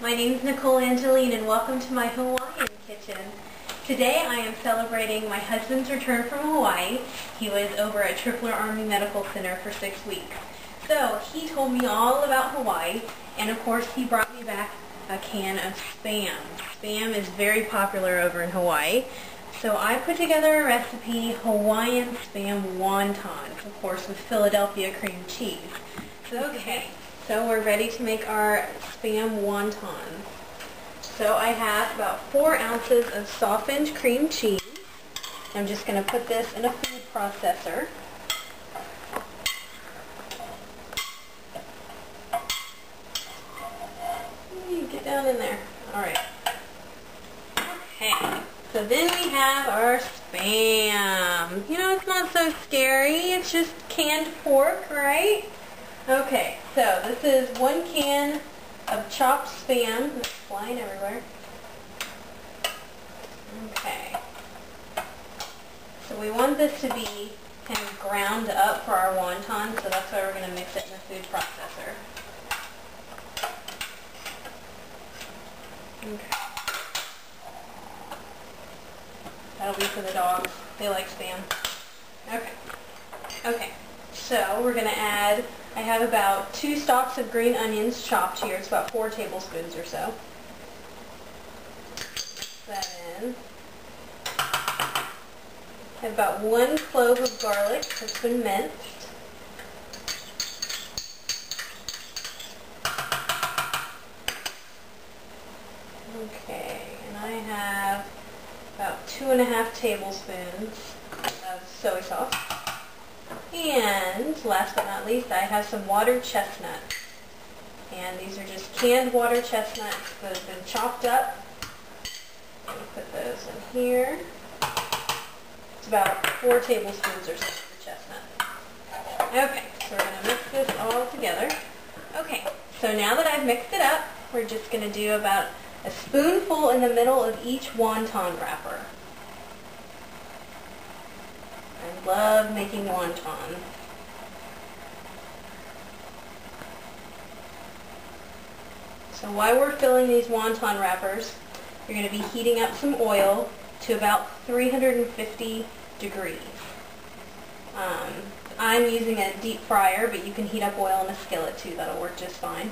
My name is Nicole Angeline and welcome to my Hawaiian kitchen. Today I am celebrating my husband's return from Hawaii. He was over at Tripler Army Medical Center for 6 weeks. So he told me all about Hawaii, and of course he brought me back a can of Spam. Spam is very popular over in Hawaii. So I put together a recipe, Hawaiian Spam Wontons, of course with Philadelphia cream cheese. So we're ready to make our Spam Wontons. So I have about 4 ounces of softened cream cheese. I'm just going to put this in a food processor. Get down in there. Alright. Okay. So then we have our Spam. You know, it's not so scary. It's just canned pork, right? Okay, so this is 1 can of chopped Spam. It's flying everywhere. Okay. So we want this to be kind of ground up for our wonton, so that's why we're going to mix it in the food processor. Okay. That'll be for the dogs. They like Spam. Okay. Okay. So we're going to add, I have about 2 stalks of green onions chopped here. It's about 4 tablespoons or so. Put that in. I have about 1 clove of garlic that's been minced. Okay, and I have about 2½ tablespoons of soy sauce. And last but not least, I have some water chestnuts. And these are just canned water chestnuts that have been chopped up. I'm going to put those in here. It's about 4 tablespoons or so of the chestnut. Okay, so we're going to mix this all together. Okay, so now that I've mixed it up, we're just going to do about a spoonful in the middle of each wonton wrapper. I love making wontons. So while we're filling these wonton wrappers, you're going to be heating up some oil to about 350 degrees. I'm using a deep fryer, but you can heat up oil in a skillet too. That'll work just fine.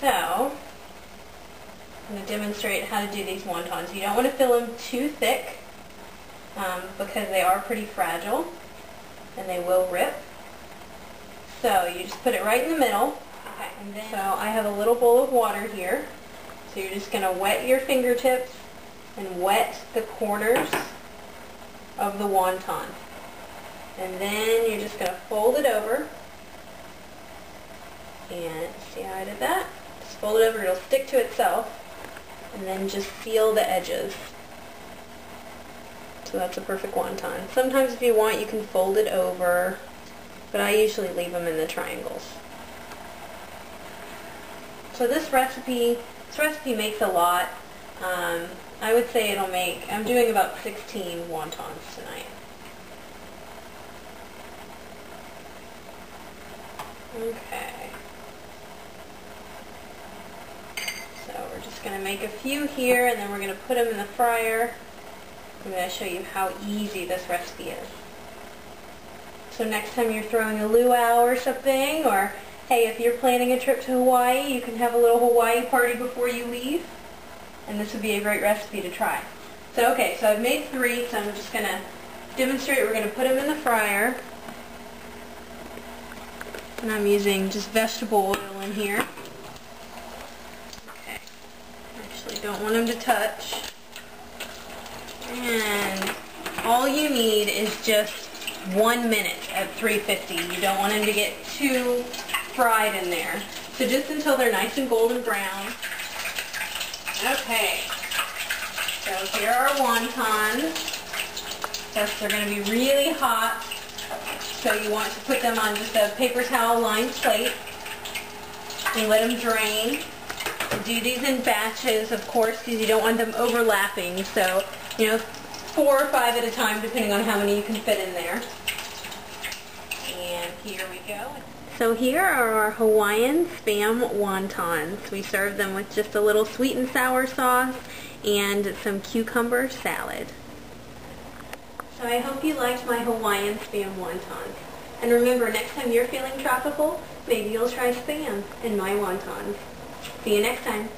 So, I'm going to demonstrate how to do these wontons. You don't want to fill them too thick because they are pretty fragile and they will rip. So you just put it right in the middle. Okay. And then, so I have a little bowl of water here. So you're just going to wet your fingertips and wet the corners of the wonton. And then you're just going to fold it over. And see how I did that? Just fold it over, it'll stick to itself. And then just feel the edges. So that's a perfect wonton. Sometimes if you want, you can fold it over, but I usually leave them in the triangles. So this recipe makes a lot. I would say it'll make, I'm doing about 16 wontons tonight. Okay. So we're just going to make a few here, and then we're going to put them in the fryer. I'm going to show you how easy this recipe is. So next time you're throwing a luau or something, or hey, if you're planning a trip to Hawaii, you can have a little Hawaii party before you leave. And this would be a great recipe to try. So okay, so I've made 3, so I'm just going to demonstrate. We're going to put them in the fryer. And I'm using just vegetable oil in here. Okay. Actually don't want them to touch. And all you need is just 1 minute at 350. You don't want them to get too fried in there. So just until they're nice and golden brown. Okay. So here are our wontons. Yes, they're going to be really hot. So you want to put them on just a paper towel lined plate and let them drain. Do these in batches, of course, because you don't want them overlapping. So, you know, 4 or 5 at a time, depending on how many you can fit in there. And here we go. So here are our Hawaiian Spam Wontons. We serve them with just a little sweet and sour sauce and some cucumber salad. So I hope you liked my Hawaiian Spam Wontons. And remember, next time you're feeling tropical, maybe you'll try Spam in my wontons. See you next time.